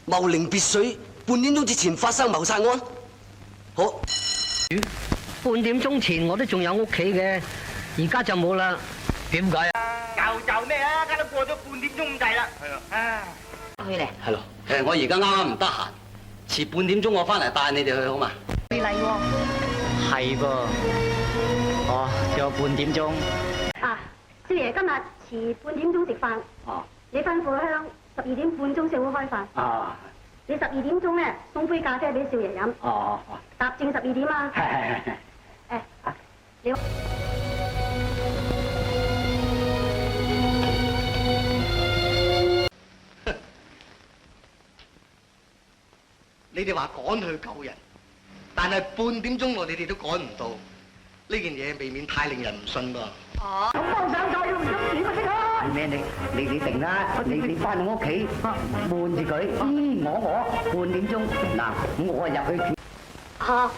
茂寧別墅半點鐘之前發生謀殺案。好，半點鐘前我都仲有屋企嘅，而家就冇啦。點解啊？就咩啊？而家都過咗半點鐘咁滯啦。係啊。去咧。係咯。我而家啱啱唔得閒，遲半點鐘我翻嚟帶你哋去好嘛？未嚟喎。係噃。哦，仲有半點鐘。啊，少爺今日遲半點鐘食飯。哦。你吩咐香12點半鐘社會開飯。啊。你12點鐘咧送杯咖啡俾少爺飲。哦。搭正12點啊。係。誒，你。你哋話趕去救人，但係半點鐘內你哋都趕唔到，呢件嘢未免太令人唔信噃。哦。咁幫手再要唔要錢咪得咯？係咩？你定啦，你翻到屋企瞞住佢，我半點鐘嗱，咁我入去。嚇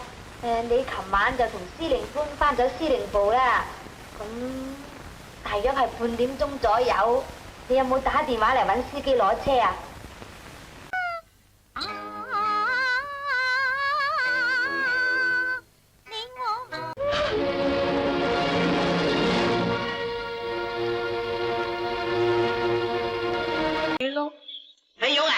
你琴晚就同司令官翻咗司令部啦，咁大約係半點鐘左右，你有冇打電話嚟揾司機攞車啊？美玉啊，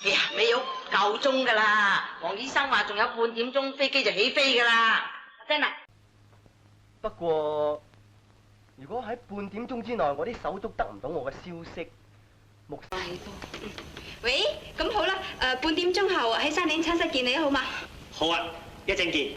哎呀，美玉夠鐘噶啦，黃醫生話仲有半點鐘飛機就起飛噶啦，阿珍啊。不過，如果喺半點鐘之內我啲手足得唔到我嘅消息，木係噃。喂，咁好啦，半點鐘後喺山頂餐室見你好嘛？好啊，一陣見。